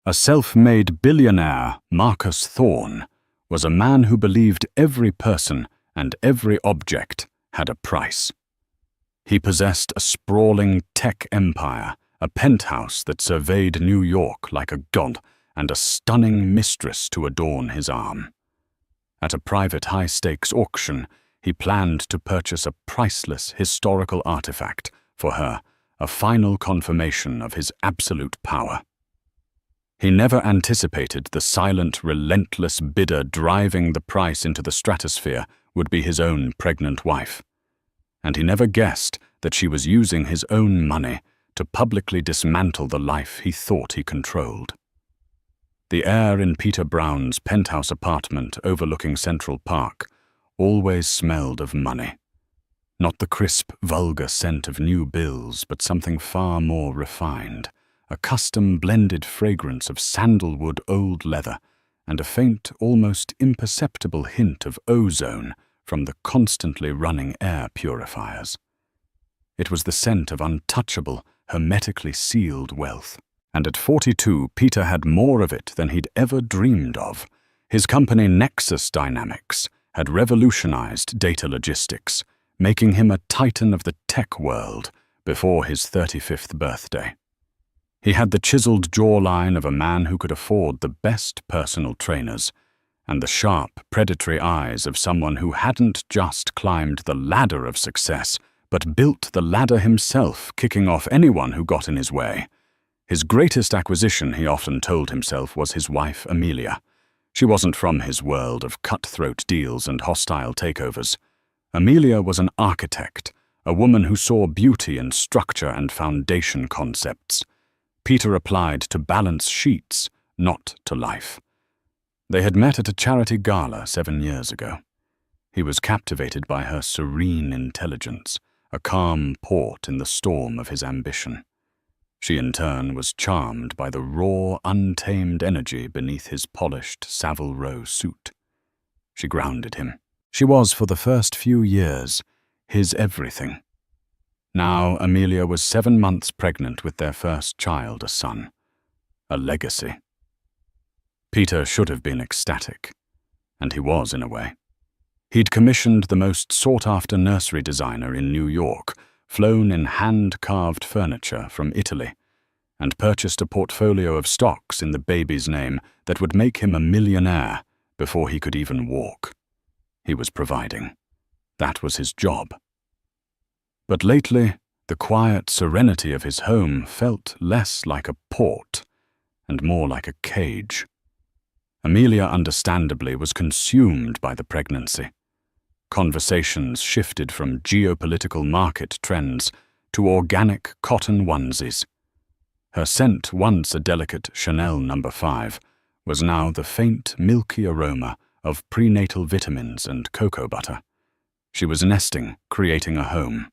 A self-made billionaire, Marcus Thorne, was a man who believed every person and every object had a price. He possessed a sprawling tech empire, a penthouse that surveyed New York like a god, and a stunning mistress to adorn his arm. At a private high-stakes auction, he planned to purchase a priceless historical artifact for her, a final confirmation of his absolute power. He never anticipated the silent, relentless bidder driving the price into the stratosphere would be his own pregnant wife. And he never guessed that she was using his own money to publicly dismantle the life he thought he controlled. The air in Peter Brown's penthouse apartment overlooking Central Park always smelled of money. Not the crisp, vulgar scent of new bills, but something far more refined, a custom blended fragrance of sandalwood old leather, and a faint, almost imperceptible hint of ozone from the constantly running air purifiers. It was the scent of untouchable, hermetically sealed wealth. And at 42, Peter had more of it than he'd ever dreamed of. His company Nexus Dynamics had revolutionized data logistics, making him a titan of the tech world before his 35th birthday. He had the chiseled jawline of a man who could afford the best personal trainers, and the sharp, predatory eyes of someone who hadn't just climbed the ladder of success, but built the ladder himself, kicking off anyone who got in his way. His greatest acquisition, he often told himself, was his wife, Amelia. She wasn't from his world of cutthroat deals and hostile takeovers. Amelia was an architect, a woman who saw beauty in structure and foundation concepts. Peter applied to balance sheets, not to life. They had met at a charity gala 7 years ago. He was captivated by her serene intelligence, a calm port in the storm of his ambition. She, in turn, was charmed by the raw, untamed energy beneath his polished Savile Row suit. She grounded him. She was, for the first few years, his everything. Now Amelia was 7 months pregnant with their first child, a son. A legacy. Peter should have been ecstatic. And he was, in a way. He'd commissioned the most sought-after nursery designer in New York, flown in hand-carved furniture from Italy, and purchased a portfolio of stocks in the baby's name that would make him a millionaire before he could even walk. He was providing. That was his job. But lately, the quiet serenity of his home felt less like a port and more like a cage. Amelia, understandably, was consumed by the pregnancy. Conversations shifted from geopolitical market trends to organic cotton onesies. Her scent, once a delicate Chanel No. 5, was now the faint, milky aroma of prenatal vitamins and cocoa butter. She was nesting, creating a home.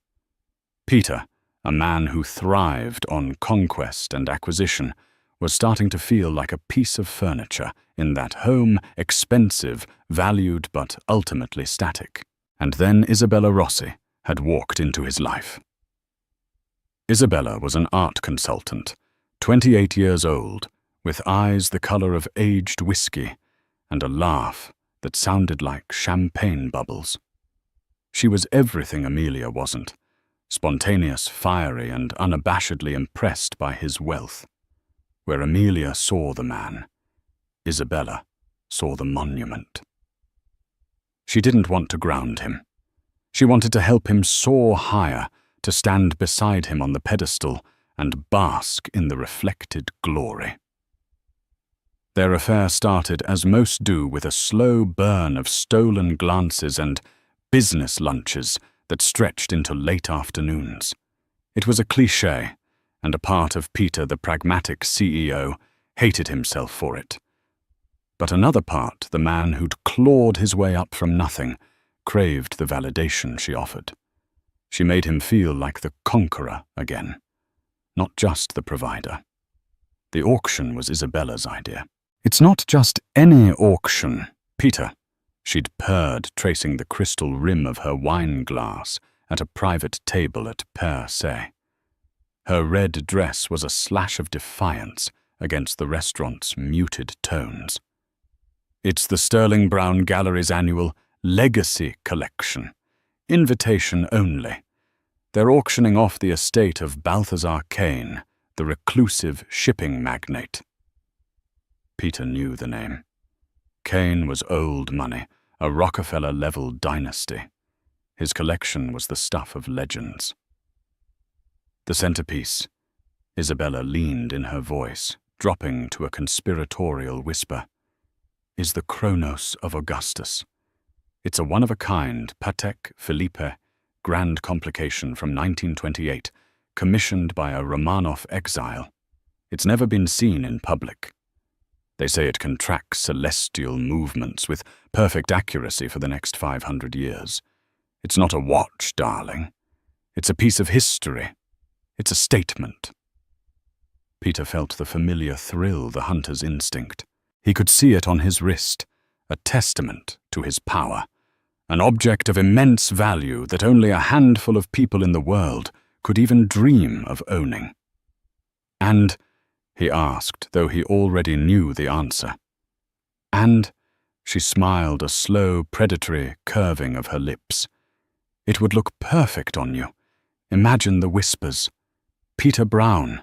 Peter, a man who thrived on conquest and acquisition, was starting to feel like a piece of furniture in that home, expensive, valued but ultimately static. And then Isabella Rossi had walked into his life. Isabella was an art consultant, 28 years old, with eyes the color of aged whiskey and a laugh that sounded like champagne bubbles. She was everything Amelia wasn't, spontaneous, fiery, and unabashedly impressed by his wealth. Where Amelia saw the man, Isabella saw the monument. She didn't want to ground him. She wanted to help him soar higher, to stand beside him on the pedestal and bask in the reflected glory. Their affair started, as most do, with a slow burn of stolen glances and business lunches that stretched into late afternoons. It was a cliché, and a part of Peter, the pragmatic CEO, hated himself for it. But another part, the man who'd clawed his way up from nothing, craved the validation she offered. She made him feel like the conqueror again, not just the provider. The auction was Isabella's idea. It's not just any auction, Peter, she'd purred, tracing the crystal rim of her wine glass at a private table at Per Se. Her red dress was a slash of defiance against the restaurant's muted tones. It's the Sterling Brown Gallery's annual Legacy Collection, invitation only. They're auctioning off the estate of Balthazar Kane, the reclusive shipping magnate. Peter knew the name. Kane was old money, a Rockefeller-level dynasty. His collection was the stuff of legends. The centerpiece. Isabella leaned in her voice, dropping to a conspiratorial whisper, is the Chronos of Augustus. It's a one-of-a-kind Patek Philippe grand complication from 1928, commissioned by a Romanov exile. It's never been seen in public. They say it can track celestial movements with perfect accuracy for the next 500 years. It's not a watch, darling. It's a piece of history. It's a statement. Peter felt the familiar thrill the hunter's instinct. He could see it on his wrist, a testament to his power, an object of immense value that only a handful of people in the world could even dream of owning. And, he asked, though he already knew the answer. And, she smiled, a slow, predatory curving of her lips. It would look perfect on you. Imagine the whispers. Peter Brown,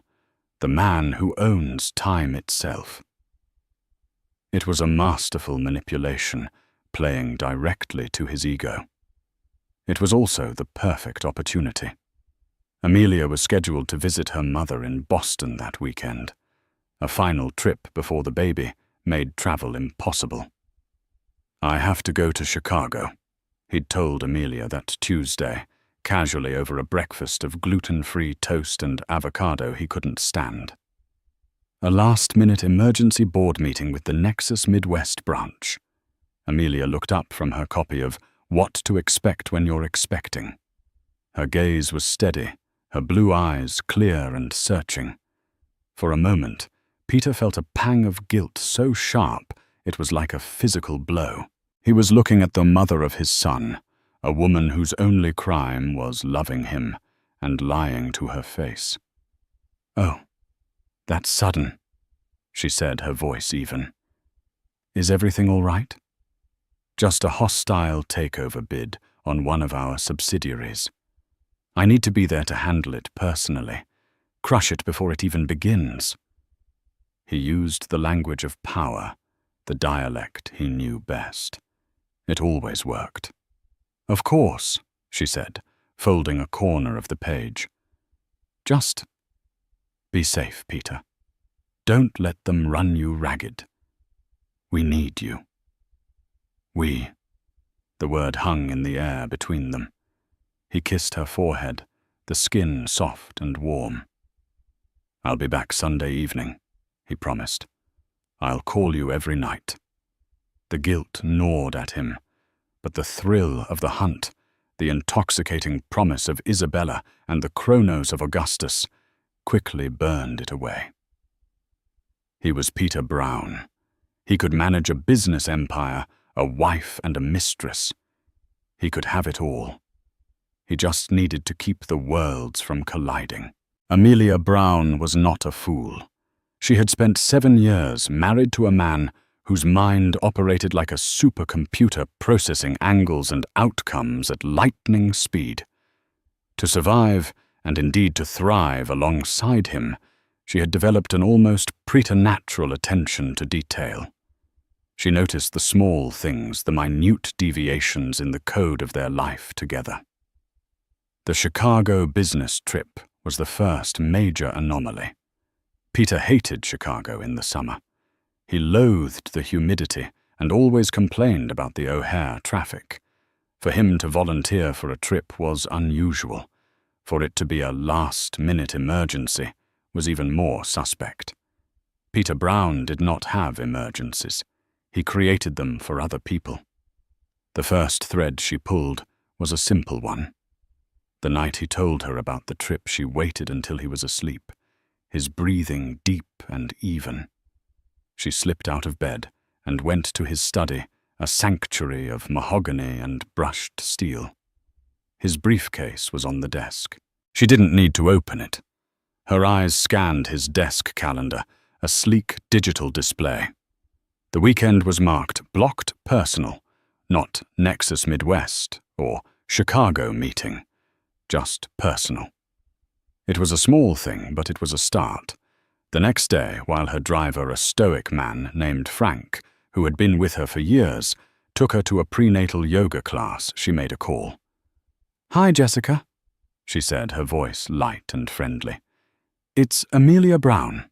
the man who owns time itself. It was a masterful manipulation, playing directly to his ego. It was also the perfect opportunity. Amelia was scheduled to visit her mother in Boston that weekend. A final trip before the baby made travel impossible. I have to go to Chicago, he'd told Amelia that Tuesday, casually over a breakfast of gluten-free toast and avocado he couldn't stand. A last-minute emergency board meeting with the Nexus Midwest branch. Amelia looked up from her copy of What to Expect When You're Expecting. Her gaze was steady, her blue eyes clear and searching. For a moment, Peter felt a pang of guilt so sharp it was like a physical blow. He was looking at the mother of his son, a woman whose only crime was loving him and lying to her face. "Oh, that's sudden," she said, her voice even. "Is everything all right?" "Just a hostile takeover bid on one of our subsidiaries. I need to be there to handle it personally, crush it before it even begins." He used the language of power, the dialect he knew best. It always worked. "Of course," she said, folding a corner of the page. "Just be safe, Peter. Don't let them run you ragged. We need you." "We." The word hung in the air between them. He kissed her forehead, the skin soft and warm. "I'll be back Sunday evening," he promised. "I'll call you every night." The guilt gnawed at him, but the thrill of the hunt, the intoxicating promise of Isabella and the Chronos of Augustus, quickly burned it away. He was Peter Brown. He could manage a business empire, a wife and a mistress. He could have it all. He just needed to keep the worlds from colliding. Amelia Brown was not a fool. She had spent 7 years married to a man whose mind operated like a supercomputer processing angles and outcomes at lightning speed. To survive, and indeed to thrive alongside him, she had developed an almost preternatural attention to detail. She noticed the small things, the minute deviations in the code of their life together. The Chicago business trip was the first major anomaly. Peter hated Chicago in the summer. He loathed the humidity and always complained about the O'Hare traffic. For him to volunteer for a trip was unusual. For it to be a last-minute emergency was even more suspect. Peter Brown did not have emergencies. He created them for other people. The first thread she pulled was a simple one. The night he told her about the trip, she waited until he was asleep, his breathing deep and even. She slipped out of bed and went to his study, a sanctuary of mahogany and brushed steel. His briefcase was on the desk. She didn't need to open it. Her eyes scanned his desk calendar, a sleek digital display. The weekend was marked Blocked Personal, not Nexus Midwest or Chicago Meeting, just personal. It was a small thing, but it was a start. The next day, while her driver, a stoic man named Frank, who had been with her for years, took her to a prenatal yoga class, she made a call. "Hi, Jessica," she said, her voice light and friendly. "It's Amelia Brown."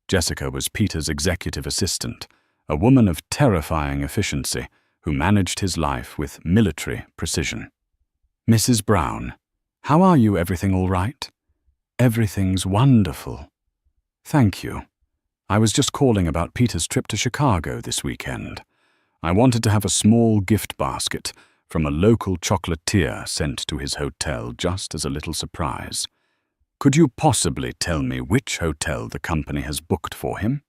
Jessica was Peter's executive assistant, a woman of terrifying efficiency who managed his life with military precision. "Mrs. Brown, how are you? Everything all right?" "Everything's wonderful. Thank you. I was just calling about Peter's trip to Chicago this weekend. I wanted to have a small gift basket from a local chocolatier sent to his hotel just as a little surprise. Could you possibly tell me which hotel the company has booked for him?"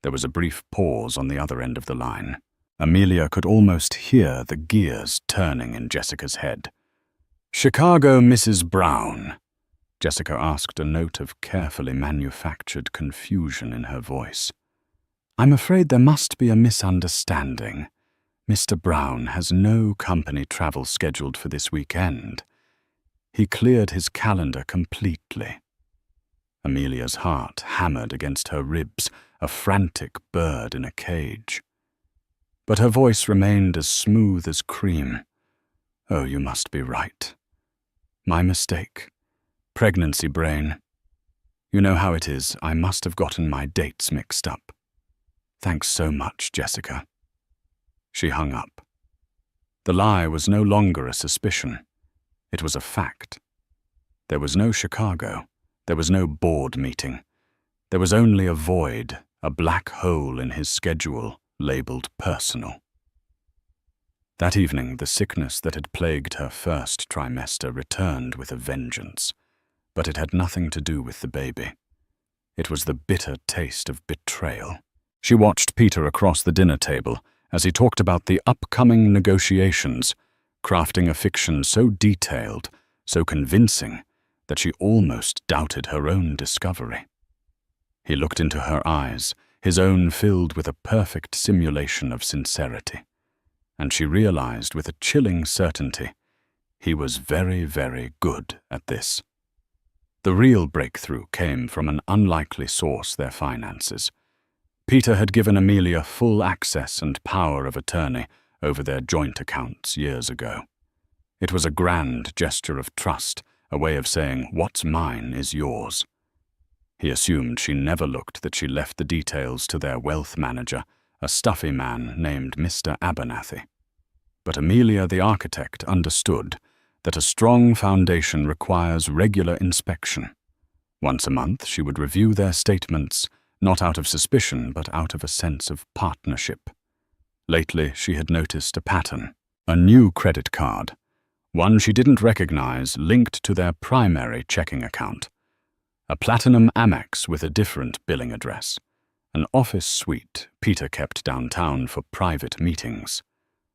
There was a brief pause on the other end of the line. Amelia could almost hear the gears turning in Jessica's head. "Chicago, Mrs. Brown?" Jessica asked, a note of carefully manufactured confusion in her voice. "I'm afraid there must be a misunderstanding. Mr. Brown has no company travel scheduled for this weekend. He cleared his calendar completely." Amelia's heart hammered against her ribs, a frantic bird in a cage. But her voice remained as smooth as cream. "Oh, you must be right. My mistake. Pregnancy brain. You know how it is. I must have gotten my dates mixed up. Thanks so much, Jessica." She hung up. The lie was no longer a suspicion. It was a fact. There was no Chicago. There was no board meeting. There was only a void, a black hole in his schedule, labeled personal. That evening, the sickness that had plagued her first trimester returned with a vengeance. But it had nothing to do with the baby. It was the bitter taste of betrayal. She watched Peter across the dinner table as he talked about the upcoming negotiations, crafting a fiction so detailed, so convincing, that she almost doubted her own discovery. He looked into her eyes, his own filled with a perfect simulation of sincerity, and she realized with a chilling certainty he was very, very good at this. The real breakthrough came from an unlikely source: their finances. Peter had given Amelia full access and power of attorney over their joint accounts years ago. It was a grand gesture of trust, a way of saying, "What's mine is yours." He assumed she never looked, that she left the details to their wealth manager, a stuffy man named Mr. Abernathy. But Amelia, the architect, understood that a strong foundation requires regular inspection. Once a month, she would review their statements, not out of suspicion, but out of a sense of partnership. Lately, she had noticed a pattern: a new credit card, one she didn't recognize, linked to their primary checking account. A platinum Amex with a different billing address. An office suite Peter kept downtown for private meetings.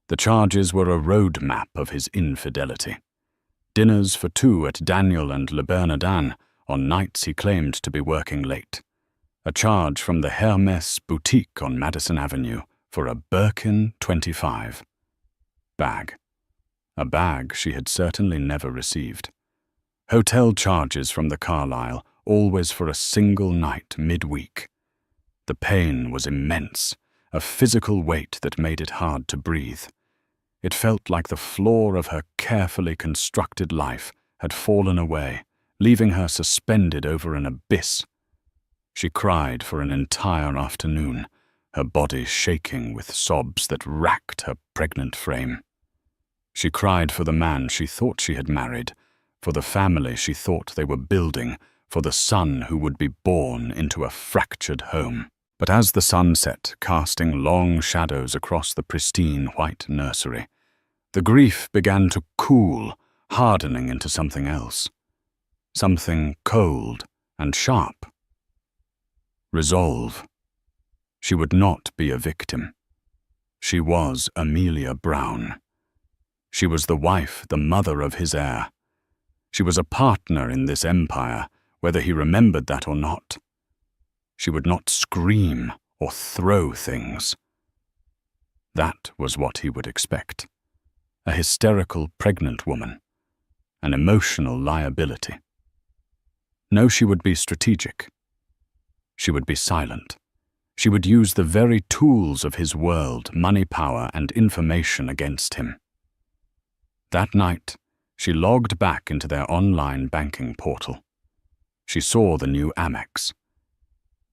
The charges were a road map of his infidelity. Dinners for two at Daniel and Le Bernardin on nights he claimed to be working late. A charge from the Hermès boutique on Madison Avenue for a Birkin 25 bag. A bag she had certainly never received. Hotel charges from the Carlyle, always for a single night midweek. The pain was immense, a physical weight that made it hard to breathe. It felt like the floor of her carefully constructed life had fallen away, leaving her suspended over an abyss. She cried for an entire afternoon, her body shaking with sobs that racked her pregnant frame. She cried for the man she thought she had married, for the family she thought they were building, for the son who would be born into a fractured home. But as the sun set, casting long shadows across the pristine white nursery, the grief began to cool, hardening into something else. Something cold and sharp. Resolve. She would not be a victim. She was Amelia Brown. She was the wife, the mother of his heir. She was a partner in this empire, whether he remembered that or not. She would not scream or throw things. That was what he would expect. A hysterical pregnant woman. An emotional liability. No, she would be strategic. She would be silent. She would use the very tools of his world, money, power, and information against him. That night, she logged back into their online banking portal. She saw the new Amex.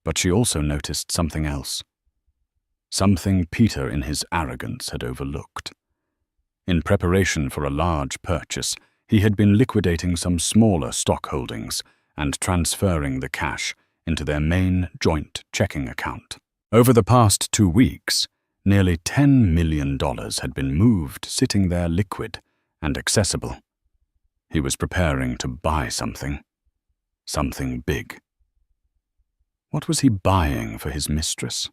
But she also noticed something else. Something Peter, in his arrogance, had overlooked. In preparation for a large purchase, he had been liquidating some smaller stock holdings and transferring the cash into their main joint checking account. Over the past 2 weeks, nearly $10 million had been moved, sitting there liquid and accessible. He was preparing to buy something big. What was he buying for his mistress?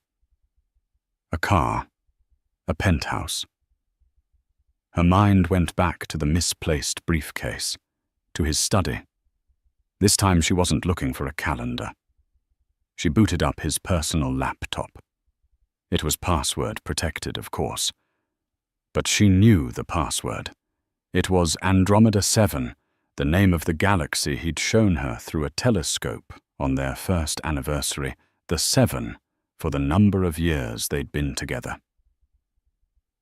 A car, a penthouse. Her mind went back to the misplaced briefcase, to his study. This time she wasn't looking for a calendar. She booted up his personal laptop. It was password protected, of course. But she knew the password. It was Andromeda 7, the name of the galaxy he'd shown her through a telescope on their first anniversary, the 7 for the number of years they'd been together.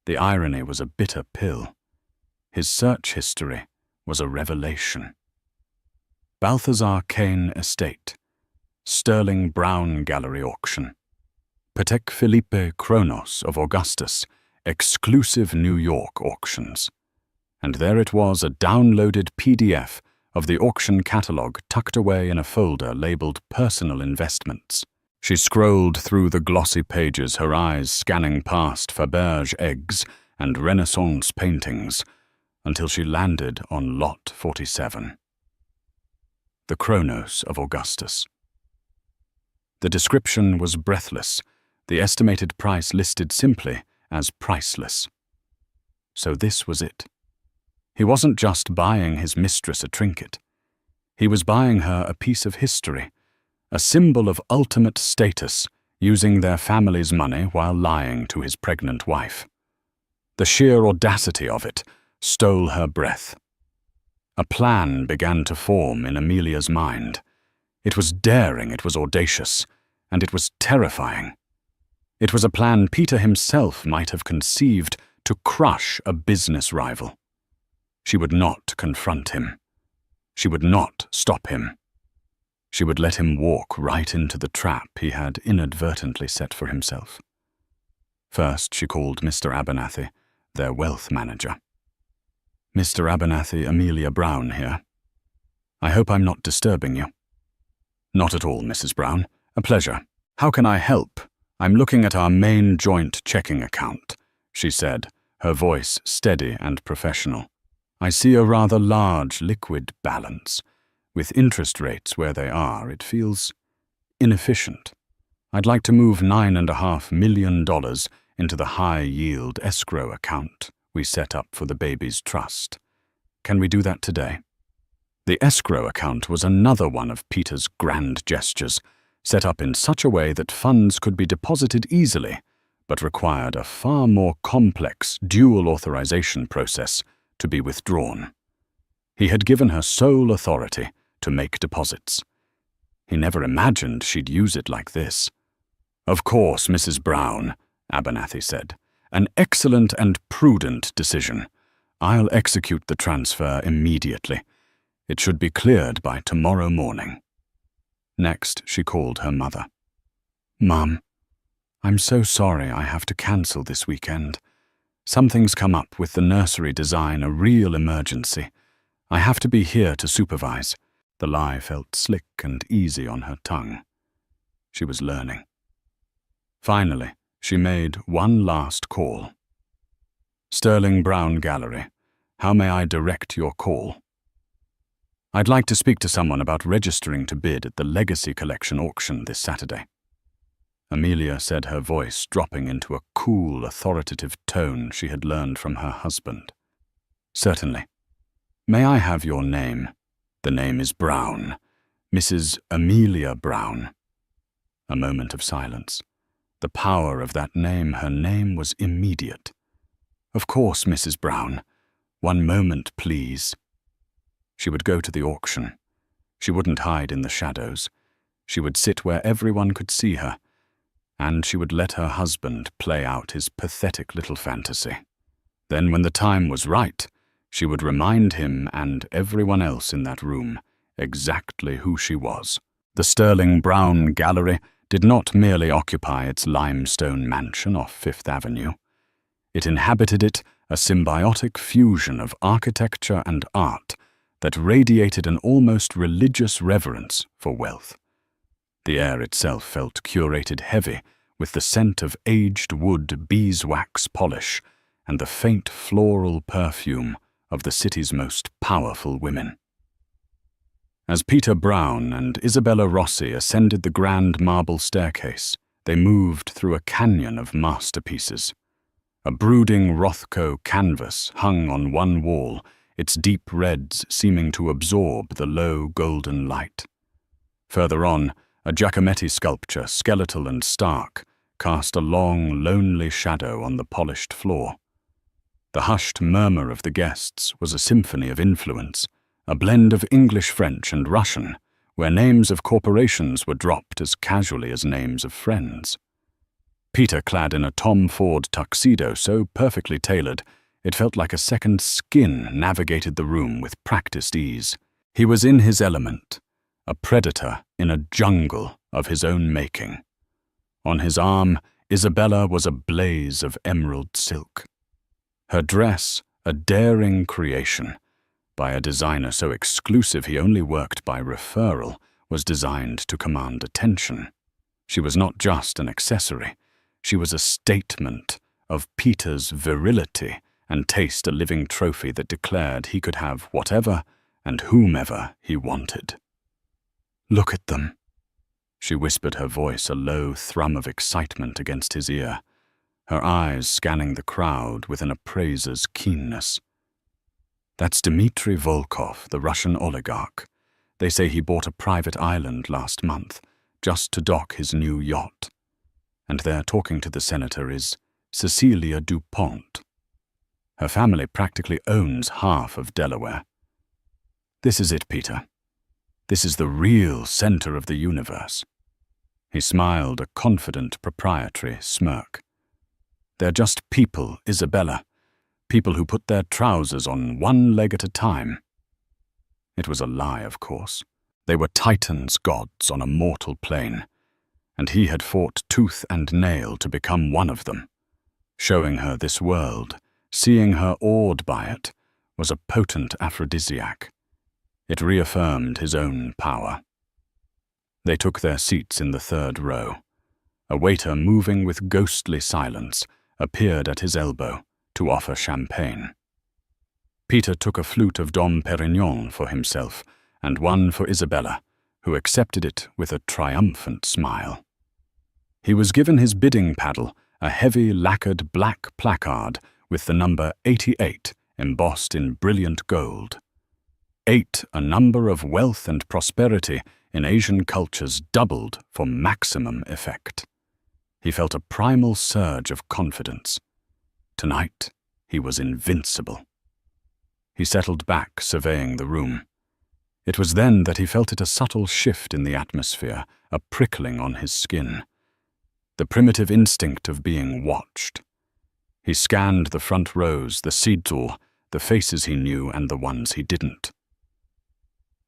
The irony was a bitter pill. His search history was a revelation. Balthazar Kane Estate, Sterling Brown Gallery Auction, Patek Philippe Kronos of Augustus, exclusive New York auctions. And there it was, a downloaded PDF of the auction catalogue tucked away in a folder labelled Personal Investments. She scrolled through the glossy pages, her eyes scanning past Faberge eggs and Renaissance paintings, until she landed on Lot 47. The Kronos of Augustus. The description was breathless, the estimated price listed simply as priceless. So this was it. He wasn't just buying his mistress a trinket. He was buying her a piece of history, a symbol of ultimate status, using their family's money while lying to his pregnant wife. The sheer audacity of it stole her breath. A plan began to form in Amelia's mind. It was daring, it was audacious, and it was terrifying. It was a plan Peter himself might have conceived to crush a business rival. She would not confront him. She would not stop him. She would let him walk right into the trap he had inadvertently set for himself. First, she called Mr. Abernathy, their wealth manager. Mr. Abernathy, Amelia Brown here. I hope I'm not disturbing you. Not at all, Mrs. Brown. A pleasure. How can I help? I'm looking at our main joint checking account, she said, her voice steady and professional. I see a rather large liquid balance. With interest rates where they are, it feels inefficient. I'd like to move $9.5 million into the high-yield escrow account we set up for the baby's trust. Can we do that today? The escrow account was another one of Peter's grand gestures, set up in such a way that funds could be deposited easily, but required a far more complex dual authorization process to be withdrawn. He had given her sole authority to make deposits. He never imagined she'd use it like this. Of course, Mrs. Brown, Abernathy said. An excellent and prudent decision. I'll execute the transfer immediately. It should be cleared by tomorrow morning. Next, she called her mother. Mum, I'm so sorry I have to cancel this weekend. Something's come up with the nursery design, a real emergency. I have to be here to supervise. The lie felt slick and easy on her tongue. She was learning. Finally, she made one last call. Sterling Brown Gallery, how may I direct your call? I'd like to speak to someone about registering to bid at the Legacy Collection auction this Saturday. Amelia said, her voice dropping into a cool, authoritative tone she had learned from her husband. Certainly. May I have your name? The name is Brown. Mrs. Amelia Brown. A moment of silence. The power of that name, her name was immediate. "Of course, Mrs. Brown. One moment, please." She would go to the auction. She wouldn't hide in the shadows. She would sit where everyone could see her, and she would let her husband play out his pathetic little fantasy. Then, when the time was right, she would remind him and everyone else in that room exactly who she was. The sterling brown gallery did not merely occupy its limestone mansion off Fifth Avenue. It inhabited it, a symbiotic fusion of architecture and art that radiated an almost religious reverence for wealth. The air itself felt curated heavy with the scent of aged wood beeswax polish and the faint floral perfume of the city's most powerful women. As Peter Brown and Isabella Rossi ascended the grand marble staircase, they moved through a canyon of masterpieces. A brooding Rothko canvas hung on one wall, its deep reds seeming to absorb the low golden light. Further on, a Giacometti sculpture, skeletal and stark, cast a long, lonely shadow on the polished floor. The hushed murmur of the guests was a symphony of influence, a blend of English, French, and Russian, where names of corporations were dropped as casually as names of friends. Peter, clad in a Tom Ford tuxedo so perfectly tailored, it felt like a second skin, navigated the room with practiced ease. He was in his element, a predator in a jungle of his own making. On his arm, Isabella was a blaze of emerald silk. Her dress, a daring creation, by a designer so exclusive he only worked by referral, was designed to command attention. She was not just an accessory. She was a statement of Peter's virility and taste, a living trophy that declared he could have whatever and whomever he wanted. "Look at them," she whispered, her voice a low thrum of excitement against his ear, her eyes scanning the crowd with an appraiser's keenness. "That's Dmitry Volkov, the Russian oligarch. They say he bought a private island last month, just to dock his new yacht. And there, talking to the senator, is Cecilia Dupont. Her family practically owns half of Delaware. This is it, Peter. This is the real center of the universe." He smiled, a confident, proprietary smirk. "They're just people, Isabella. People who put their trousers on one leg at a time." It was a lie, of course. They were Titans' gods on a mortal plane, and he had fought tooth and nail to become one of them. Showing her this world, seeing her awed by it, was a potent aphrodisiac. It reaffirmed his own power. They took their seats in the third row. A waiter, moving with ghostly silence, appeared at his elbow to offer champagne. Peter took a flute of Dom Perignon for himself and one for Isabella, who accepted it with a triumphant smile. He was given his bidding paddle, a heavy lacquered black placard with the number 88 embossed in brilliant gold. 8, a number of wealth and prosperity in Asian cultures doubled for maximum effect. He felt a primal surge of confidence. Tonight, he was invincible. He settled back, surveying the room. It was then that he felt it, a subtle shift in the atmosphere, a prickling on his skin. The primitive instinct of being watched. He scanned the front rows, the Sidzul, the faces he knew and the ones he didn't.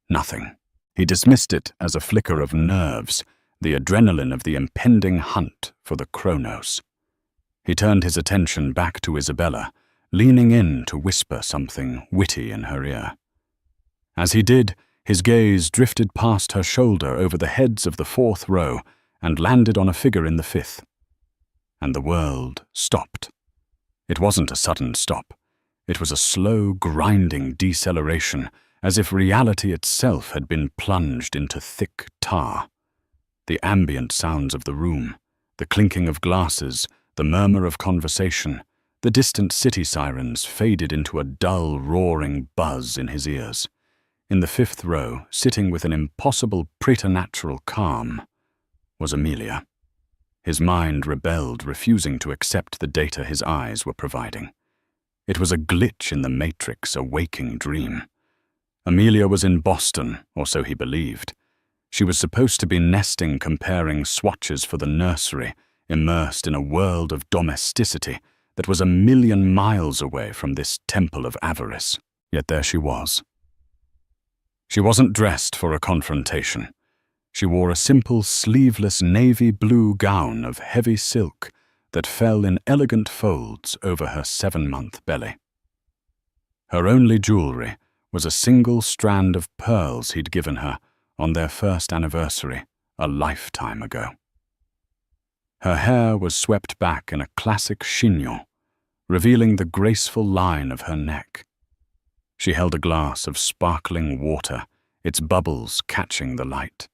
Nothing. He dismissed it as a flicker of nerves, the adrenaline of the impending hunt for the Chronos. He turned his attention back to Isabella, leaning in to whisper something witty in her ear. As he did, his gaze drifted past her shoulder over the heads of the fourth row and landed on a figure in the fifth. And the world stopped. It wasn't a sudden stop. It was a slow, grinding deceleration, as if reality itself had been plunged into thick tar. The ambient sounds of the room, the clinking of glasses, the murmur of conversation, the distant city sirens faded into a dull, roaring buzz in his ears. In the fifth row, sitting with an impossible preternatural calm, was Amelia. His mind rebelled, refusing to accept the data his eyes were providing. It was a glitch in the matrix, a waking dream. Amelia was in Boston, or so he believed. She was supposed to be nesting, comparing swatches for the nursery, immersed in a world of domesticity that was 1,000,000 miles away from this temple of avarice. Yet there she was. She wasn't dressed for a confrontation. She wore a simple, sleeveless navy blue gown of heavy silk that fell in elegant folds over her 7-month belly. Her only jewelry was a single strand of pearls he'd given her on their first anniversary a lifetime ago. Her hair was swept back in a classic chignon, revealing the graceful line of her neck. She held a glass of sparkling water, its bubbles catching the light.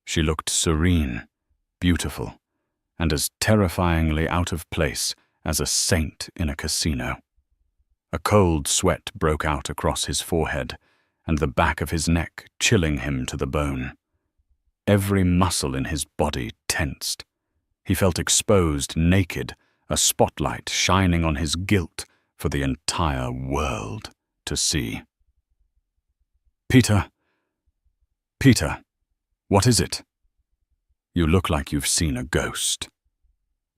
She looked serene, beautiful, and as terrifyingly out of place as a saint in a casino. A cold sweat broke out across his forehead and the back of his neck, chilling him to the bone. Every muscle in his body tensed. He felt exposed, naked, a spotlight shining on his guilt for the entire world to see. Peter, what is it? You look like you've seen a ghost.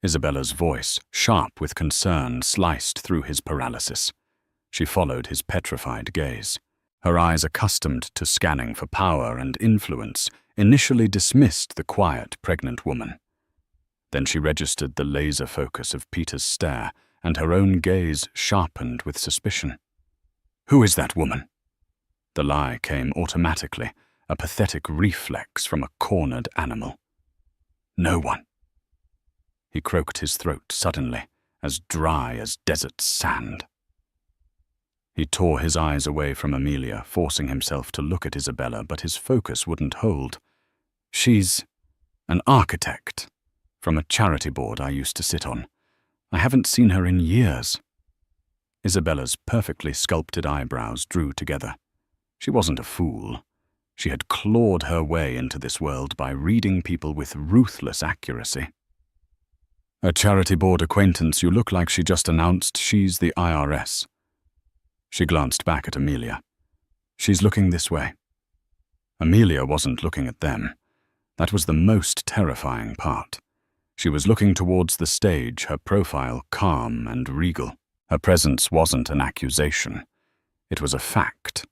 Isabella's voice, sharp with concern, sliced through his paralysis. She followed his petrified gaze. Her eyes, accustomed to scanning for power and influence, initially dismissed the quiet, pregnant woman. Then she registered the laser focus of Peter's stare, and her own gaze sharpened with suspicion. Who is that woman? The lie came automatically, a pathetic reflex from a cornered animal. No one. He croaked his throat suddenly, as dry as desert sand. He tore his eyes away from Amelia, forcing himself to look at Isabella, but his focus wouldn't hold. She's an architect from a charity board I used to sit on. I haven't seen her in years. Isabella's perfectly sculpted eyebrows drew together. She wasn't a fool. She had clawed her way into this world by reading people with ruthless accuracy. A charity board acquaintance, you look like she just announced she's the IRS. She glanced back at Amelia. She's looking this way. Amelia wasn't looking at them. That was the most terrifying part. She was looking towards the stage, her profile calm and regal. Her presence wasn't an accusation. It was a fact.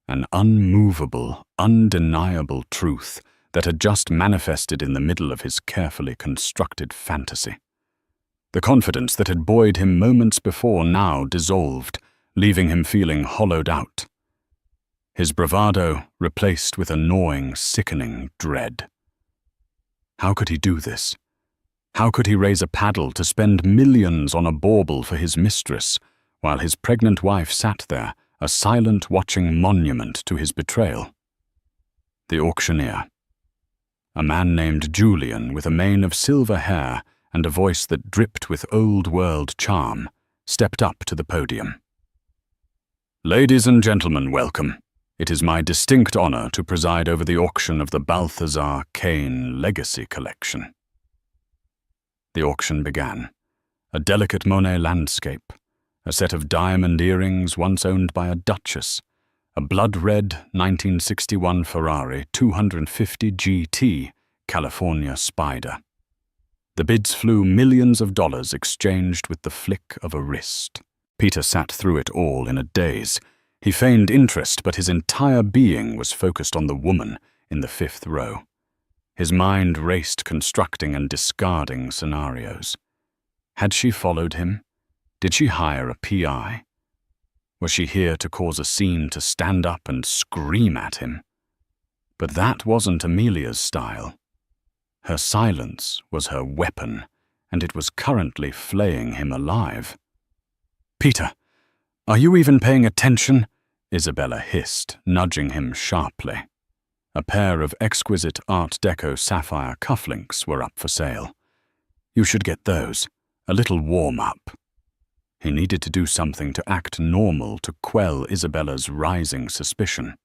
An unmovable, undeniable truth that had just manifested in the middle of his carefully constructed fantasy. The confidence that had buoyed him moments before now dissolved, leaving him feeling hollowed out. His bravado replaced with a gnawing, sickening dread. How could he do this? How could he raise a paddle to spend millions on a bauble for his mistress, while his pregnant wife sat there, a silent, watching monument to his betrayal? The auctioneer. A man named Julian with a mane of silver hair and a voice that dripped with old-world charm, stepped up to the podium. Ladies and gentlemen, welcome. It is my distinct honor to preside over the auction of the Balthazar Kane Legacy Collection. The auction began. A delicate Monet landscape, a set of diamond earrings once owned by a duchess, a blood-red 1961 Ferrari 250 GT California Spider. The bids flew millions of dollars exchanged with the flick of a wrist. Peter sat through it all in a daze. He feigned interest, but his entire being was focused on the woman in the 5th row. His mind raced, constructing and discarding scenarios. Had she followed him? Did she hire a PI? Was she here to cause a scene, to stand up and scream at him? But that wasn't Amelia's style. Her silence was her weapon, and it was currently flaying him alive. Peter, are you even paying attention? Isabella hissed, nudging him sharply. A pair of exquisite Art Deco sapphire cufflinks were up for sale. You should get those. A little warm-up. He needed to do something to act normal to quell Isabella's rising suspicion.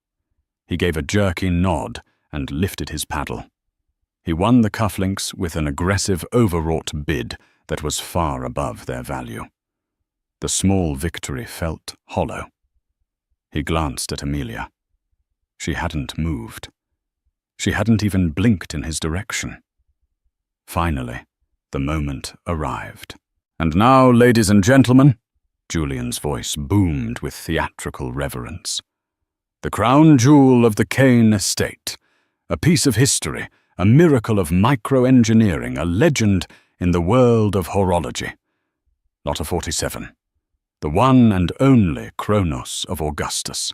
He gave a jerky nod and lifted his paddle. He won the cufflinks with an aggressive, overwrought bid that was far above their value. The small victory felt hollow. He glanced at Amelia. She hadn't moved. She hadn't even blinked in his direction. Finally, the moment arrived. "And now, ladies and gentlemen," Julian's voice boomed with theatrical reverence, "the crown jewel of the Kane estate, a piece of history, a miracle of microengineering, a legend in the world of horology. Lot 47, the one and only Chronos of Augustus."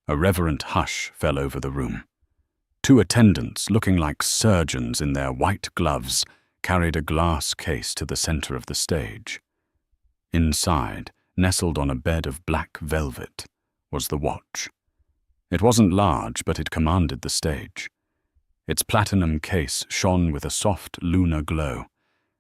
A reverent hush fell over the room. Two attendants, looking like surgeons in their white gloves, carried a glass case to the center of the stage. Inside, nestled on a bed of black velvet, was the watch. It wasn't large, but it commanded the stage. Its platinum case shone with a soft lunar glow,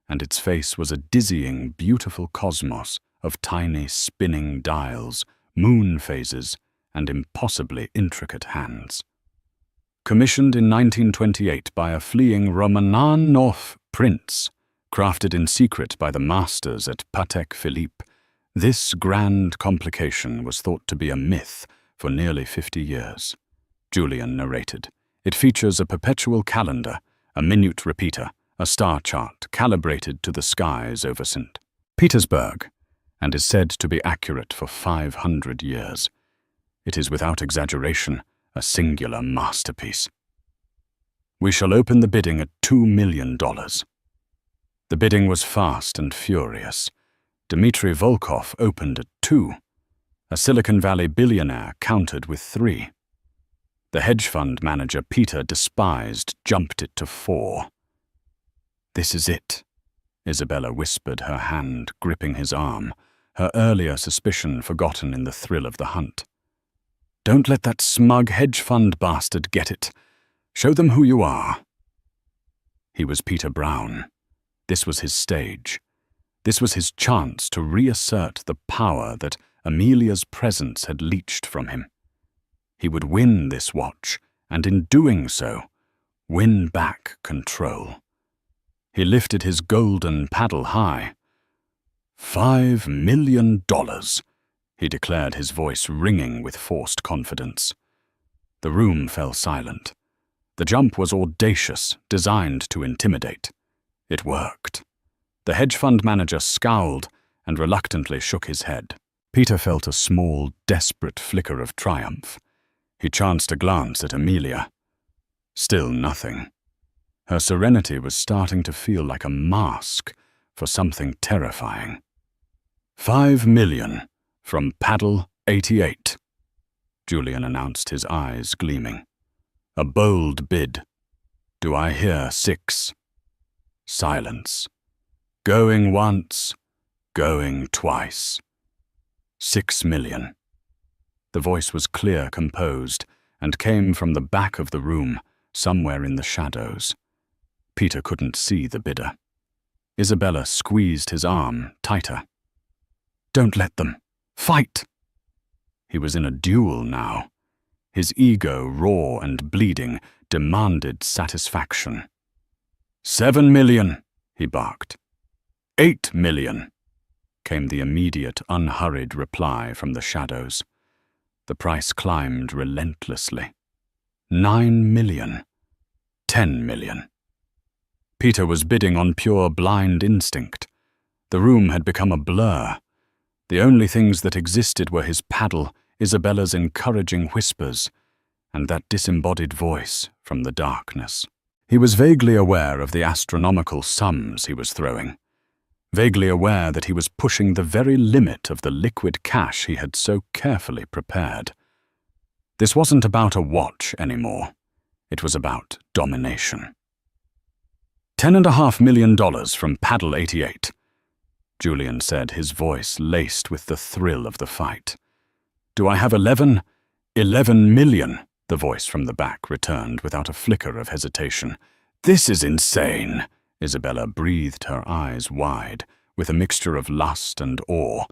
and its face was a dizzying, beautiful cosmos of tiny spinning dials, moon phases, and impossibly intricate hands. Commissioned in 1928 by a fleeing Romanov prince, crafted in secret by the masters at Patek Philippe, this grand complication was thought to be a myth for nearly 50 years. Julian narrated. It features a perpetual calendar, a minute repeater, a star chart calibrated to the skies over St. Petersburg, and is said to be accurate for 500 years. It is without exaggeration a singular masterpiece. "We shall open the bidding at $2 million. The bidding was fast and furious. Dmitry Volkov opened at 2. A Silicon Valley billionaire countered with 3. The hedge fund manager Peter despised jumped it to 4. "This is it," Isabella whispered, her hand gripping his arm, her earlier suspicion forgotten in the thrill of the hunt. "Don't let that smug hedge fund bastard get it. Show them who you are." He was Peter Brown. This was his stage. This was his chance to reassert the power that Amelia's presence had leached from him. He would win this watch, and in doing so, win back control. He lifted his golden paddle high. $5 million, he declared, his voice ringing with forced confidence. The room fell silent. The jump was audacious, designed to intimidate. It worked. The hedge fund manager scowled and reluctantly shook his head. Peter felt a small, desperate flicker of triumph. He chanced a glance at Amelia. Still nothing. Her serenity was starting to feel like a mask for something terrifying. $5 million from Paddle 88, Julian announced, his eyes gleaming. A bold bid. Do I hear 6? Silence. Going once, going twice. 6 million. The voice was clear, composed, and came from the back of the room, somewhere in the shadows. Peter couldn't see the bidder. Isabella squeezed his arm tighter. Don't let them. Fight! He was in a duel now. His ego, raw and bleeding, demanded satisfaction. 7 million, he barked. 8 million, came the immediate, unhurried reply from the shadows. The price climbed relentlessly. 9 million. 10 million. Peter was bidding on pure blind instinct. The room had become a blur. The only things that existed were his paddle, Isabella's encouraging whispers, and that disembodied voice from the darkness. He was vaguely aware of the astronomical sums he was throwing, vaguely aware that he was pushing the very limit of the liquid cash he had so carefully prepared. This wasn't about a watch anymore. It was about domination. $10.5 million from Paddle 88, Julian said, his voice laced with the thrill of the fight. Do I have 11? 11 million, the voice from the back returned without a flicker of hesitation. This is insane, Isabella breathed, her eyes wide, with a mixture of lust and awe.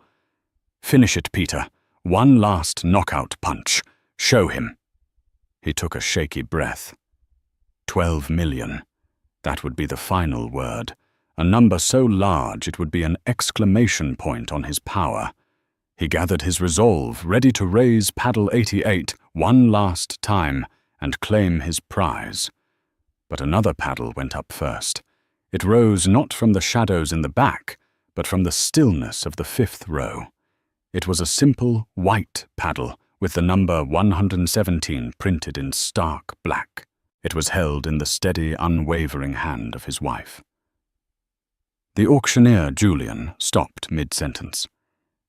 Finish it, Peter. One last knockout punch. Show him. He took a shaky breath. 12 million. That would be the final word, a number so large it would be an exclamation point on his power. He gathered his resolve, ready to raise paddle 88 one last time and claim his prize. But another paddle went up first. It rose not from the shadows in the back, but from the stillness of the fifth row. It was a simple white paddle with the number 117 printed in stark black. It was held in the steady, unwavering hand of his wife. The auctioneer, Julian, stopped mid-sentence.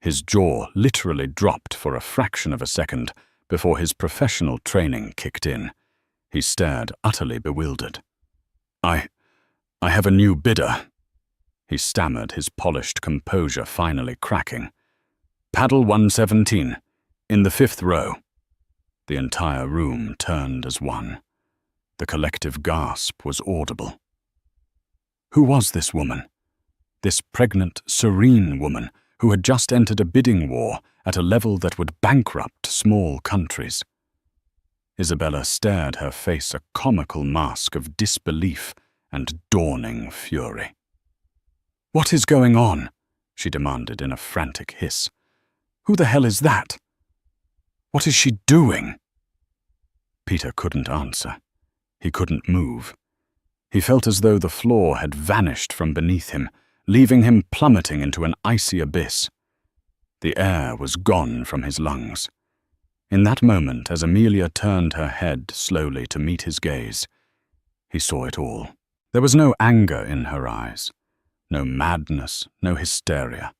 His jaw literally dropped for a fraction of a second before his professional training kicked in. He stared, utterly bewildered. I have a new bidder," he stammered, his polished composure finally cracking. "Paddle 117, in the fifth row." The entire room turned as one. The collective gasp was audible. Who was this woman? This pregnant, serene woman who had just entered a bidding war at a level that would bankrupt small countries. Isabella stared, her face a comical mask of disbelief and dawning fury. "What is going on?" she demanded in a frantic hiss. "Who the hell is that? What is she doing?" Peter couldn't answer. He couldn't move. He felt as though the floor had vanished from beneath him, leaving him plummeting into an icy abyss. The air was gone from his lungs. In that moment, as Amelia turned her head slowly to meet his gaze, he saw it all. There was no anger in her eyes, no madness, no hysteria.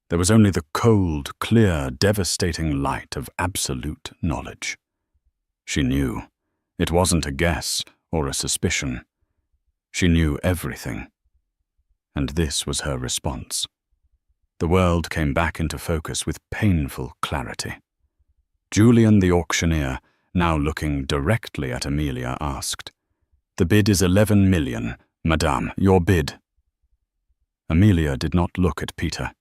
There was only the cold, clear, devastating light of absolute knowledge. She knew. It wasn't a guess or a suspicion. She knew everything. And this was her response. The world came back into focus with painful clarity. Julian the auctioneer, now looking directly at Amelia, asked, "The bid is 11 million, Madame, your bid." Amelia did not look at Peter.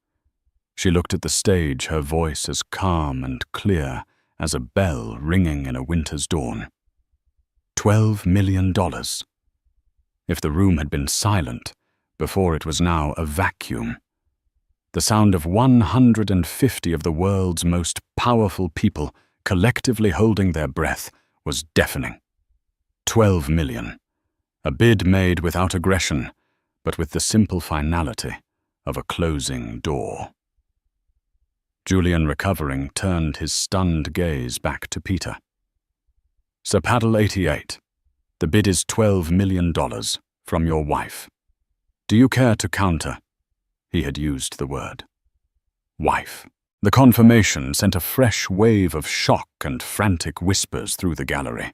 She looked at the stage, her voice as calm and clear as a bell ringing in a winter's dawn. $12 million. If the room had been silent, before it was now a vacuum. The sound of 150 of the world's most powerful people collectively holding their breath was deafening. 12 million. A bid made without aggression, but with the simple finality of a closing door. Julian, recovering, turned his stunned gaze back to Peter. "Sir Paddle 88, the bid is $12 million from your wife. Do you care to counter?" He had used the word. Wife. The confirmation sent a fresh wave of shock and frantic whispers through the gallery.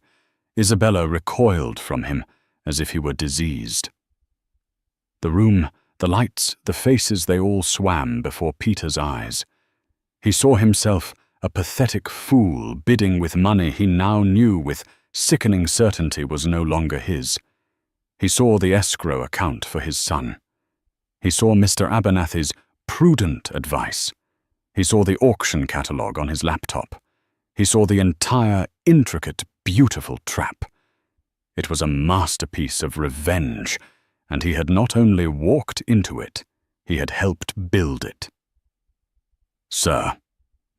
Isabella recoiled from him as if he were diseased. The room, the lights, the faces, they all swam before Peter's eyes. He saw himself a pathetic fool bidding with money he now knew with sickening certainty was no longer his. He saw the escrow account for his son. He saw Mr. Abernathy's prudent advice. He saw the auction catalogue on his laptop. He saw the entire, intricate, beautiful trap. It was a masterpiece of revenge, and he had not only walked into it, he had helped build it. "Sir,"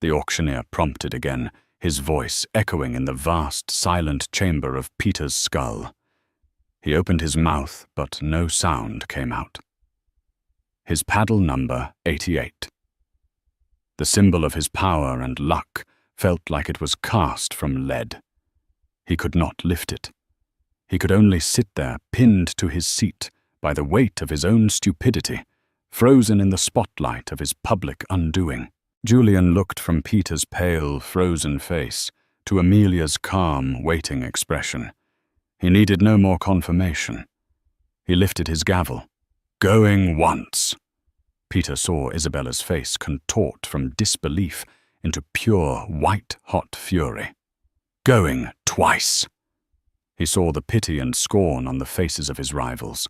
the auctioneer prompted again, his voice echoing in the vast, silent chamber of Peter's skull. He opened his mouth, but no sound came out. His paddle number 88. The symbol of his power and luck felt like it was cast from lead. He could not lift it. He could only sit there, pinned to his seat by the weight of his own stupidity, frozen in the spotlight of his public undoing. Julian looked from Peter's pale, frozen face to Amelia's calm, waiting expression. He needed no more confirmation. He lifted his gavel. "Going once." Peter saw Isabella's face contort from disbelief into pure, white-hot fury. "Going twice." He saw the pity and scorn on the faces of his rivals.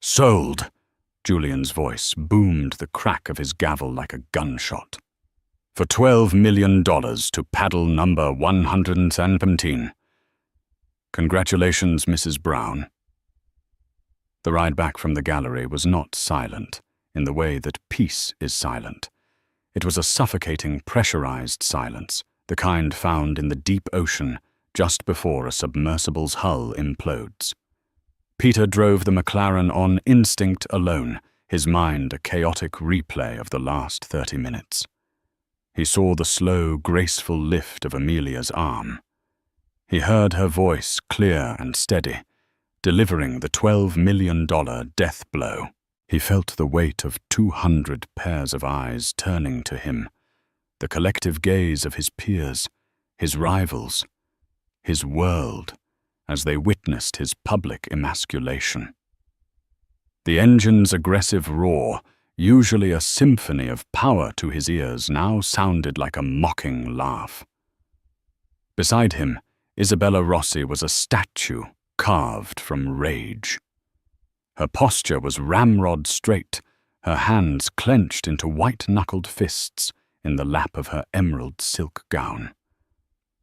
"Sold." Julian's voice boomed the crack of his gavel like a gunshot. "For $12 million to paddle number 117. Congratulations, Mrs. Brown." The ride back from the gallery was not silent, in the way that peace is silent. It was a suffocating, pressurized silence, the kind found in the deep ocean just before a submersible's hull implodes. Peter drove the McLaren on instinct alone, his mind a chaotic replay of the last 30 minutes. He saw the slow, graceful lift of Amelia's arm. He heard her voice clear and steady, delivering the $12 million death blow. He felt the weight of 200 pairs of eyes turning to him, the collective gaze of his peers, his rivals, his world, as they witnessed his public emasculation. The engine's aggressive roar, usually a symphony of power to his ears, now sounded like a mocking laugh. Beside him, Isabella Rossi was a statue carved from rage. Her posture was ramrod straight, her hands clenched into white-knuckled fists in the lap of her emerald silk gown.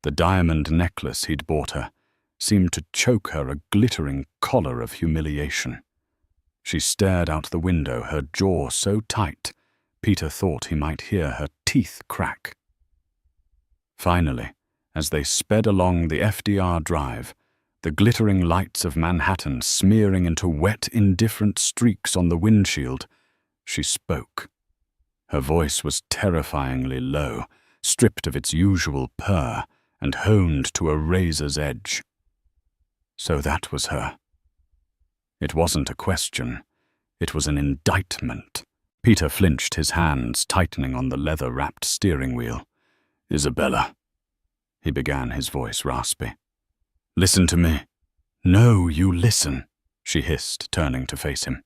The diamond necklace he'd bought her seemed to choke her a glittering collar of humiliation. She stared out the window, her jaw so tight, Peter thought he might hear her teeth crack. Finally, as they sped along the FDR Drive, the glittering lights of Manhattan smearing into wet, indifferent streaks on the windshield, she spoke. Her voice was terrifyingly low, stripped of its usual purr, and honed to a razor's edge. So that was her. It wasn't a question. It was an indictment. Peter flinched, his hands tightening on the leather-wrapped steering wheel. "Isabella," he began, his voice raspy. "Listen to me." "No, you listen," she hissed, turning to face him.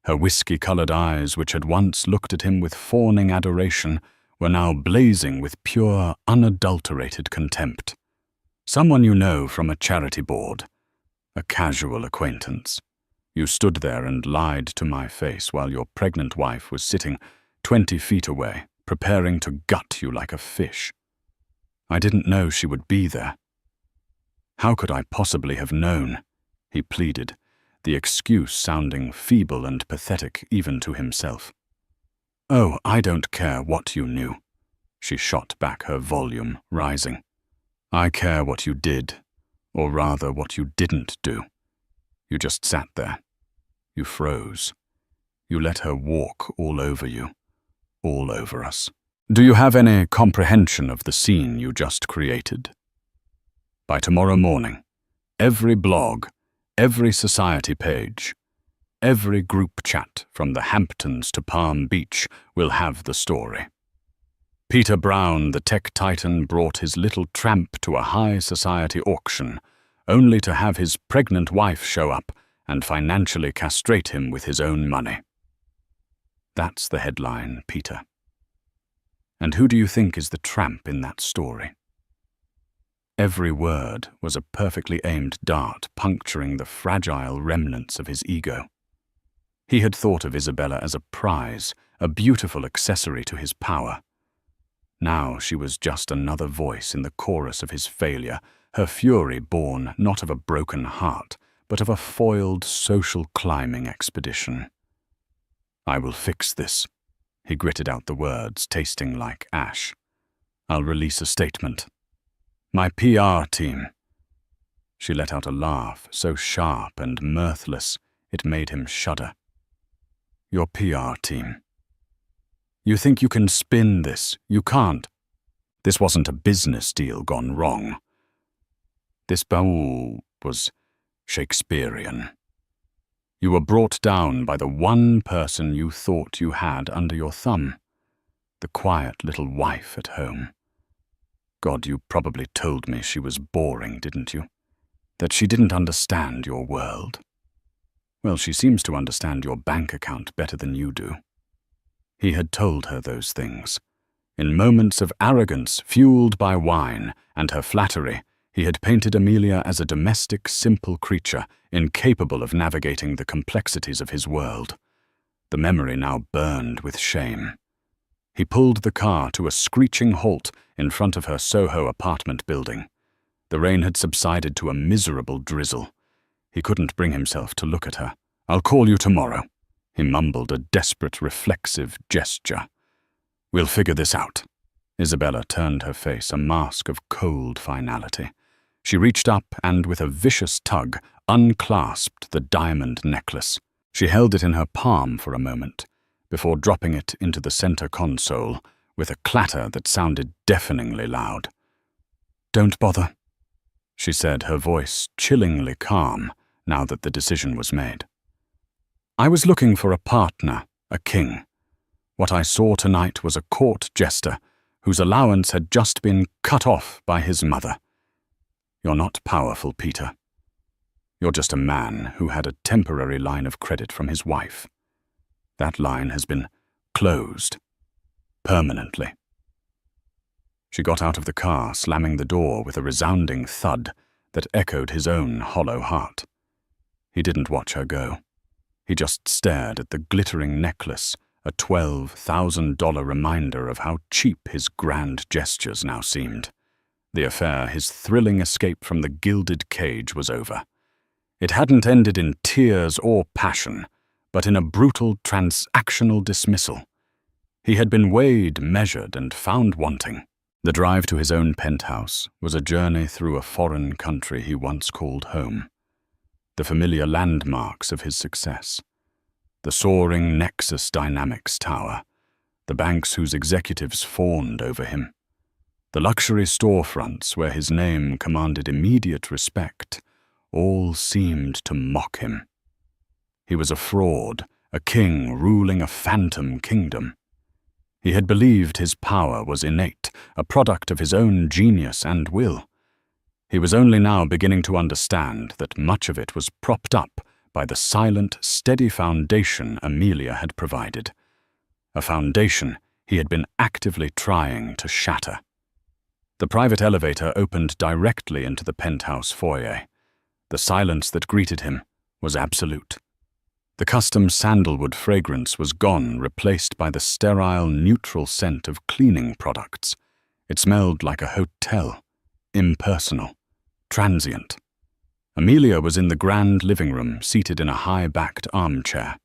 Her whiskey-colored eyes, which had once looked at him with fawning adoration, were now blazing with pure, unadulterated contempt. "Someone you know from a charity board. A casual acquaintance. You stood there and lied to my face while your pregnant wife was sitting 20 feet away, preparing to gut you like a fish. I didn't know she would be there. How could I possibly have known?" he pleaded, the excuse sounding feeble and pathetic even to himself. "Oh, I don't care what you knew," she shot back, her volume rising. "I care what you did, or rather what you didn't do. You just sat there. You froze. You let her walk all over you, all over us. Do you have any comprehension of the scene you just created? By tomorrow morning, every blog, every society page, every group chat from the Hamptons to Palm Beach will have the story. Peter Brown, the tech titan, brought his little tramp to a high society auction, only to have his pregnant wife show up and financially castrate him with his own money. That's the headline, Peter. And who do you think is the tramp in that story?" Every word was a perfectly aimed dart puncturing the fragile remnants of his ego. He had thought of Isabella as a prize, a beautiful accessory to his power. Now she was just another voice in the chorus of his failure, her fury born not of a broken heart, but of a foiled social climbing expedition. "I will fix this." He gritted out the words, tasting like ash. "I'll release a statement. My PR team." She let out a laugh, so sharp and mirthless it made him shudder. "Your PR team. You think you can spin this? You can't. This wasn't a business deal gone wrong. This baul was Shakespearean. You were brought down by the one person you thought you had under your thumb, the quiet little wife at home. God, you probably told me she was boring, didn't you? That she didn't understand your world. Well, she seems to understand your bank account better than you do." He had told her those things. In moments of arrogance fueled by wine and her flattery, he had painted Amelia as a domestic, simple creature, incapable of navigating the complexities of his world. The memory now burned with shame. He pulled the car to a screeching halt in front of her Soho apartment building. The rain had subsided to a miserable drizzle. He couldn't bring himself to look at her, I'll call you tomorrow." He mumbled a desperate, reflexive gesture. "We'll figure this out." Isabella turned her face a mask of cold finality. She reached up and, with a vicious tug, unclasped the diamond necklace. She held it in her palm for a moment, before dropping it into the center console with a clatter that sounded deafeningly loud. "Don't bother," she said, her voice chillingly calm now that the decision was made. "I was looking for a partner, a king. What I saw tonight was a court jester whose allowance had just been cut off by his mother. You're not powerful, Peter. You're just a man who had a temporary line of credit from his wife. That line has been closed. Permanently." She got out of the car, slamming the door with a resounding thud that echoed his own hollow heart. He didn't watch her go. He just stared at the glittering necklace, a $12,000 reminder of how cheap his grand gestures now seemed. The affair, his thrilling escape from the gilded cage, was over. It hadn't ended in tears or passion, but in a brutal transactional dismissal. He had been weighed, measured, and found wanting. The drive to his own penthouse was a journey through a foreign country he once called home. The familiar landmarks of his success. The soaring Nexus Dynamics Tower, the banks whose executives fawned over him, the luxury storefronts where his name commanded immediate respect, all seemed to mock him. He was a fraud, a king ruling a phantom kingdom. He had believed his power was innate, a product of his own genius and will. He was only now beginning to understand that much of it was propped up by the silent, steady foundation Amelia had provided. A foundation he had been actively trying to shatter. The private elevator opened directly into the penthouse foyer. The silence that greeted him was absolute. The custom sandalwood fragrance was gone, replaced by the sterile, neutral scent of cleaning products. It smelled like a hotel, impersonal, transient. Amelia was in the grand living room, seated in a high-backed armchair.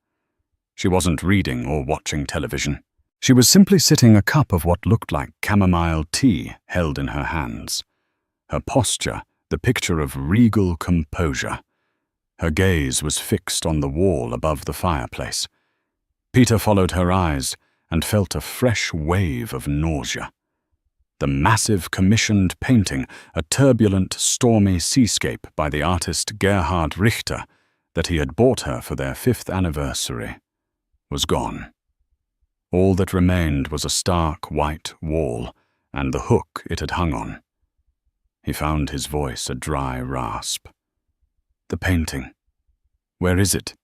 She wasn't reading or watching television. She was simply sitting, a cup of what looked like chamomile tea held in her hands. Her posture, the picture of regal composure. Her gaze was fixed on the wall above the fireplace. Peter followed her eyes and felt a fresh wave of nausea. The massive commissioned painting, a turbulent, stormy seascape by the artist Gerhard Richter that he had bought her for their 5th anniversary, was gone. All that remained was a stark white wall and the hook it had hung on. He found his voice a dry rasp. "The painting. Where is it?"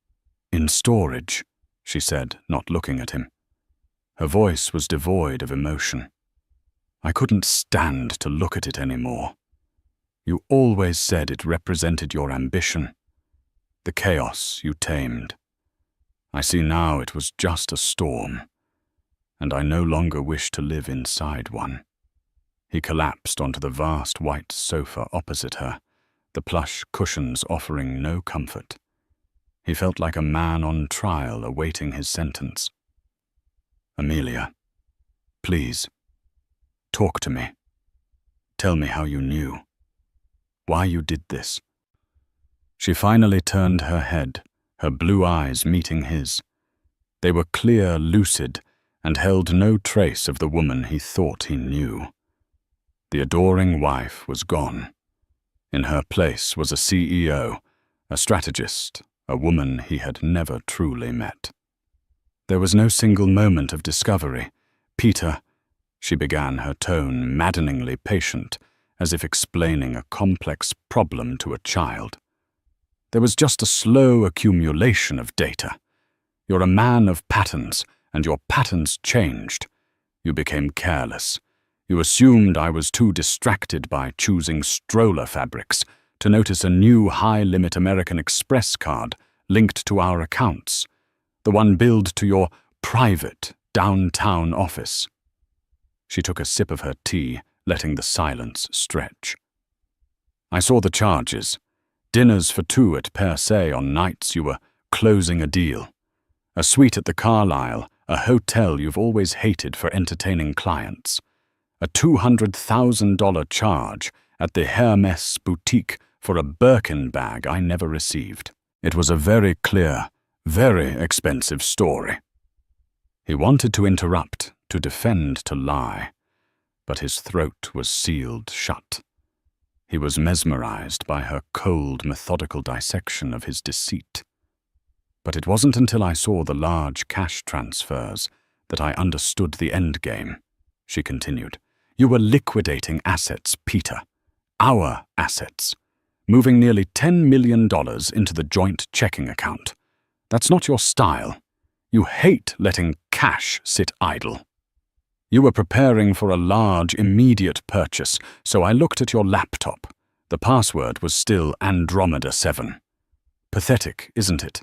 "In storage," she said, not looking at him. Her voice was devoid of emotion. "I couldn't stand to look at it anymore. You always said it represented your ambition, the chaos you tamed. I see now it was just a storm, and I no longer wish to live inside one." He collapsed onto the vast white sofa opposite her, the plush cushions offering no comfort. He felt like a man on trial awaiting his sentence. "Amelia, please, talk to me. Tell me how you knew. Why you did this." She finally turned her head, her blue eyes meeting his. They were clear, lucid, and held no trace of the woman he thought he knew. The adoring wife was gone. In her place was a CEO, a strategist, a woman he had never truly met. There was no single moment of discovery. "Peter," she began, her tone maddeningly patient, as if explaining a complex problem to a child. "There was just a slow accumulation of data. You're a man of patterns, and your patterns changed. You became careless. You assumed I was too distracted by choosing stroller fabrics to notice a new high-limit American Express card linked to our accounts, the one billed to your private downtown office." She took a sip of her tea, letting the silence stretch. "I saw the charges. Dinners for two at Per Se on nights you were closing a deal. A suite at the Carlyle, a hotel you've always hated for entertaining clients. A $200,000 charge at the Hermès boutique for a Birkin bag I never received. It was a very clear, very expensive story. He wanted to interrupt, to defend, to lie, but his throat was sealed shut. He was mesmerized by her cold, methodical dissection of his deceit. But it wasn't until I saw the large cash transfers that I understood the endgame, she continued. You were liquidating assets, Peter. Our assets. Moving nearly $10 million into the joint checking account. That's not your style. You hate letting cash sit idle. You were preparing for a large, immediate purchase, so I looked at your laptop. The password was still Andromeda 7. Pathetic, isn't it?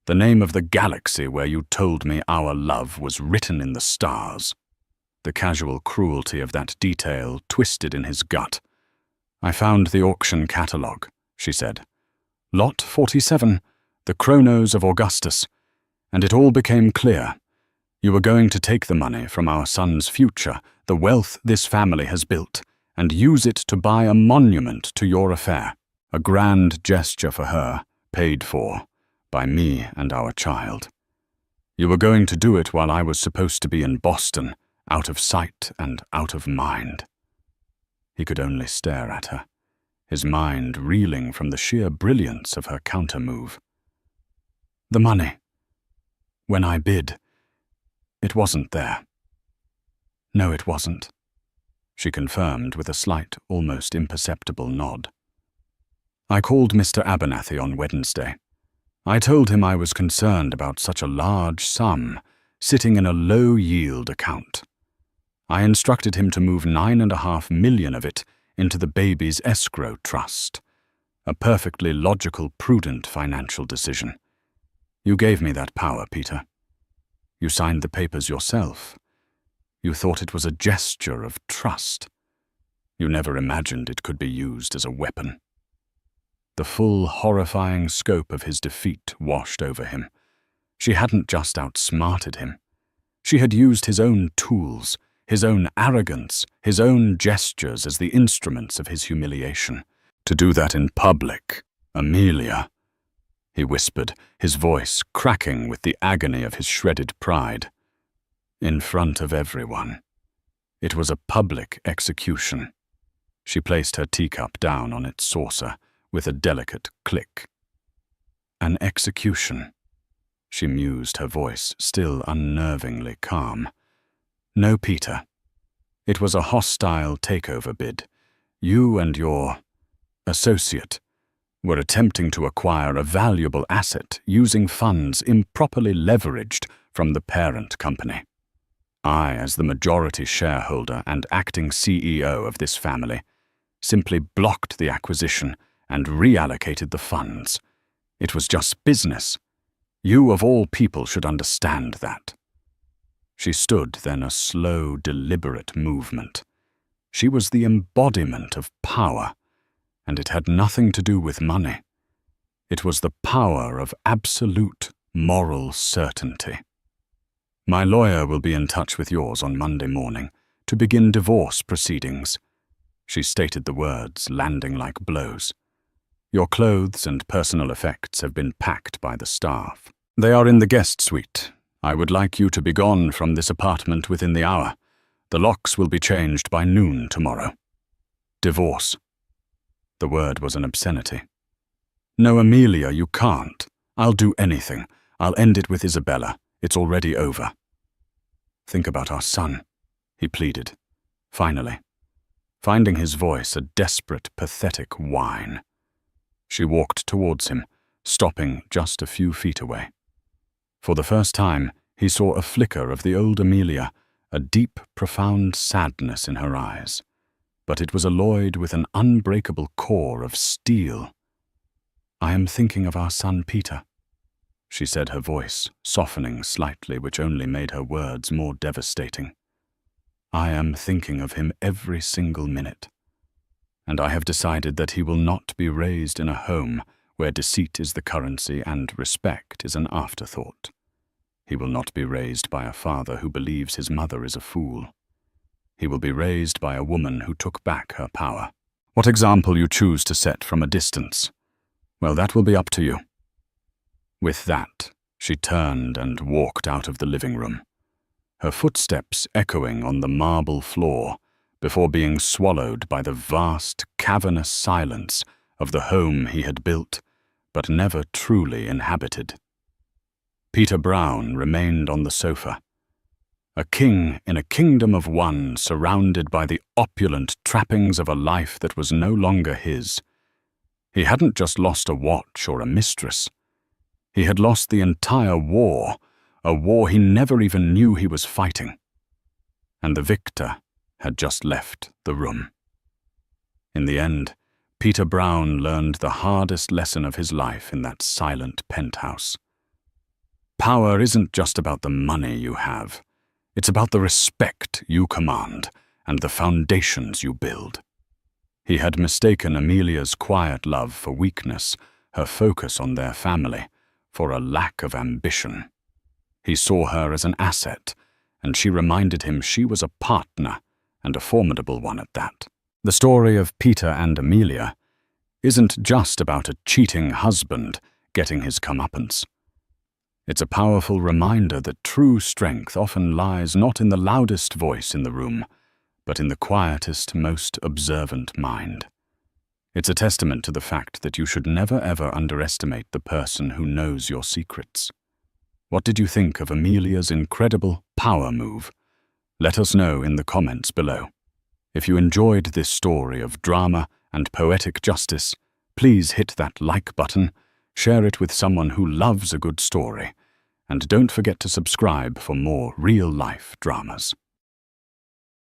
The name of the galaxy where you told me our love was written in the stars. The casual cruelty of that detail twisted in his gut. I found the auction catalogue, she said. Lot 47, the Chronos of Augustus, and it all became clear. You were going to take the money from our son's future, the wealth this family has built, and use it to buy a monument to your affair. A grand gesture for her, paid for by me and our child. You were going to do it while I was supposed to be in Boston, out of sight and out of mind. He could only stare at her, his mind reeling from the sheer brilliance of her counter-move. The money. When I bid, it wasn't there. No, it wasn't, she confirmed with a slight, almost imperceptible nod. I called Mr. Abernathy on Wednesday. I told him I was concerned about such a large sum sitting in a low-yield account. I instructed him to move $9.5 million of it into the baby's escrow trust, a perfectly logical, prudent financial decision. You gave me that power, Peter. You signed the papers yourself. You thought it was a gesture of trust. You never imagined it could be used as a weapon. The full, horrifying scope of his defeat washed over him. She hadn't just outsmarted him. She had used his own tools, his own arrogance, his own gestures as the instruments of his humiliation. To do that in public, Amelia, he whispered, his voice cracking with the agony of his shredded pride. In front of everyone. It was a public execution. She placed her teacup down on its saucer with a delicate click. An execution, she mused, her voice still unnervingly calm. No, Peter. It was a hostile takeover bid. You and your associate were attempting to acquire a valuable asset using funds improperly leveraged from the parent company. I, as the majority shareholder and acting CEO of this family, simply blocked the acquisition and reallocated the funds. It was just business. You of all people should understand that. She stood, then a slow, deliberate movement. She was the embodiment of power, and it had nothing to do with money. It was the power of absolute moral certainty. My lawyer will be in touch with yours on Monday morning to begin divorce proceedings. She stated the words, landing like blows. Your clothes and personal effects have been packed by the staff. They are in the guest suite. I would like you to be gone from this apartment within the hour. The locks will be changed by noon tomorrow. Divorce. The word was an obscenity. No, Amelia, you can't. I'll do anything. I'll end it with Isabella. It's already over. Think about our son, he pleaded, finally, finding his voice a desperate, pathetic whine. She walked towards him, stopping just a few feet away. For the first time, he saw a flicker of the old Amelia, a deep, profound sadness in her eyes. But it was alloyed with an unbreakable core of steel. I am thinking of our son Peter, she said, her voice softening slightly, which only made her words more devastating. I am thinking of him every single minute. And I have decided that he will not be raised in a home where deceit is the currency and respect is an afterthought. He will not be raised by a father who believes his mother is a fool. He will be raised by a woman who took back her power. What example you choose to set from a distance, well, that will be up to you. With that, she turned and walked out of the living room, her footsteps echoing on the marble floor before being swallowed by the vast, cavernous silence of the home he had built but never truly inhabited. Peter Brown remained on the sofa, a king in a kingdom of one, surrounded by the opulent trappings of a life that was no longer his. He hadn't just lost a watch or a mistress. He had lost the entire war, a war he never even knew he was fighting. And the victor had just left the room. In the end, Peter Brown learned the hardest lesson of his life in that silent penthouse. Power isn't just about the money you have. It's about the respect you command and the foundations you build. He had mistaken Amelia's quiet love for weakness, her focus on their family, for a lack of ambition. He saw her as an asset, and she reminded him she was a partner, and a formidable one at that. The story of Peter and Amelia isn't just about a cheating husband getting his comeuppance. It's a powerful reminder that true strength often lies not in the loudest voice in the room, but in the quietest, most observant mind. It's a testament to the fact that you should never ever underestimate the person who knows your secrets. What did you think of Amelia's incredible power move? Let us know in the comments below. If you enjoyed this story of drama and poetic justice, please hit that like button, share it with someone who loves a good story, and don't forget to subscribe for more real-life dramas.